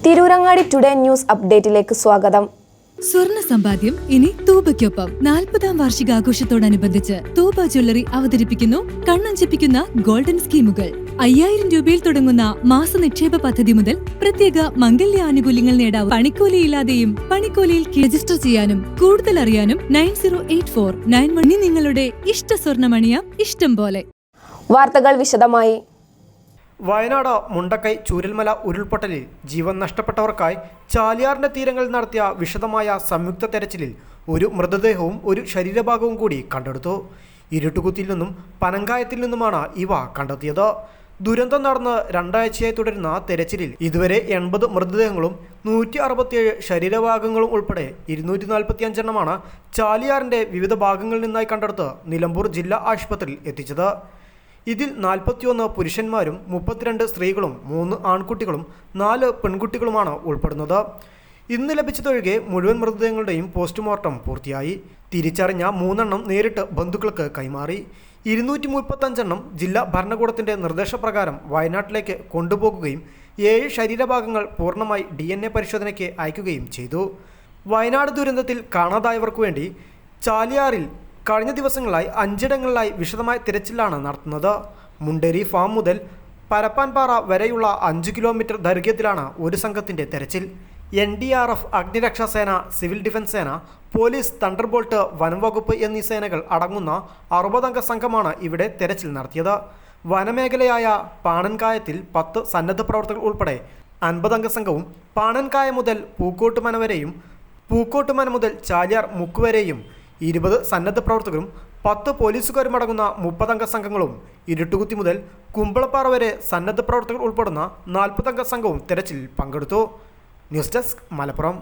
Tirurangadi today news അപ്ഡേറ്റിലേക്ക് സ്വാഗതം. സ്വർണ്ണ സമ്പാദ്യം ഇനി തൂബയ്ക്കൊപ്പം 40-ാം വാർഷികാഘോഷത്തോടനുബന്ധിച്ച് തൂബ ജ്വല്ലറി അവതരിപ്പിക്കുന്നു കണ്ണഞ്ചിപ്പിക്കുന്ന ഗോൾഡൻ സ്കീമുകൾ. 5000 രൂപയിൽ തുടങ്ങുന്ന മാസ നിക്ഷേപ പദ്ധതി മുതൽ പ്രത്യേക മംഗല്യ ആനുകൂല്യങ്ങൾ നേടാവും. പണിക്കൂലിയില്ലാതെയും പണിക്കൂലിയിൽ രജിസ്റ്റർ ചെയ്യാനും കൂടുതൽ അറിയാനും 908491 നിങ്ങളുടെ ഇഷ്ട സ്വർണ്ണമണിയാം ഇഷ്ടം പോലെ. വാർത്തകൾ വിശദമായി. വയനാട് മുണ്ടക്കൈ ചൂരൽമല ഉരുൾപൊട്ടലിൽ ജീവൻ നഷ്ടപ്പെട്ടവർക്കായി ചാലിയാറിന്റെ തീരങ്ങളിൽ നടത്തിയ വിശദമായ സംയുക്ത തെരച്ചിലിൽ ഒരു മൃതദേഹവും ഒരു ശരീരഭാഗവും കൂടി കണ്ടെടുത്തു. ഇരുട്ടുകുത്തിൽ നിന്നും പനങ്കായത്തിൽ നിന്നുമാണ് ഇവ കണ്ടെത്തിയത്. ദുരന്തം നടന്ന് 2 ആഴ്ചയായി തുടരുന്ന തെരച്ചിലിൽ ഇതുവരെ 80 മൃതദേഹങ്ങളും 167 ശരീരഭാഗങ്ങളും ഉൾപ്പെടെ 245 എണ്ണമാണ് ചാലിയാറിന്റെ വിവിധ ഭാഗങ്ങളിൽ നിന്നായി കണ്ടെടുത്ത് നിലമ്പൂർ ജില്ലാ ആശുപത്രിയിൽ എത്തിച്ചത്. ഇതിൽ 41 പുരുഷന്മാരും 32 സ്ത്രീകളും 3 ആൺകുട്ടികളും 4 പെൺകുട്ടികളുമാണ് ഉൾപ്പെടുന്നത്. ഇന്ന് ലഭിച്ചതൊഴികെ മുഴുവൻ മൃതദേഹങ്ങളുടെയും പോസ്റ്റ്മോർട്ടം പൂർത്തിയായി. തിരിച്ചറിഞ്ഞ 3 എണ്ണം നേരിട്ട് ബന്ധുക്കൾക്ക് കൈമാറി. 235 എണ്ണം ജില്ലാ ഭരണകൂടത്തിന്റെ നിർദ്ദേശപ്രകാരം വയനാട്ടിലേക്ക് കൊണ്ടുപോകുകയും 7 ശരീരഭാഗങ്ങൾ പൂർണ്ണമായി DNA പരിശോധനയ്ക്ക് അയക്കുകയും ചെയ്തു. വയനാട് ദുരന്തത്തിൽ കാണാതായവർക്കു വേണ്ടി ചാലിയാറിൽ കഴിഞ്ഞ ദിവസങ്ങളായി 5 ഇടങ്ങളിലായി വിശദമായ തിരച്ചിലാണ് നടത്തുന്നത്. മുണ്ടേരി ഫാം മുതൽ പരപ്പാൻപാറ വരെയുള്ള 5 കിലോമീറ്റർ ദൈർഘ്യത്തിലാണ് ഒരു സംഘത്തിന്റെ തെരച്ചിൽ. NDRF, അഗ്നിരക്ഷാസേന, സിവിൽ ഡിഫൻസ് സേന, പോലീസ്, തണ്ടർബോൾട്ട്, വനംവകുപ്പ് എന്നീ സേനകൾ അടങ്ങുന്ന 60 അംഗ സംഘമാണ് ഇവിടെ തെരച്ചിൽ നടത്തിയത്. വനമേഖലയായ പാണൻകായത്തിൽ 10 സന്നദ്ധ പ്രവർത്തകർ ഉൾപ്പെടെ 50 അംഗ സംഘവും പാണൻകായ മുതൽ പൂക്കോട്ടുമന വരെയും പൂക്കോട്ടുമന മുതൽ ചാലിയാർ മുക്ക് വരെയും 20 സന്നദ്ധ പ്രവർത്തകരും 10 പോലീസുകാരും അടങ്ങുന്ന 30 അംഗ സംഘങ്ങളും ഇരുട്ടുകുത്തി മുതൽ കുമ്പളപ്പാറ വരെ സന്നദ്ധ പ്രവർത്തകർ ഉൾപ്പെടുന്ന 40 അംഗ സംഘവും തെരച്ചിലിൽ പങ്കെടുത്തു. News desk, Malappuram.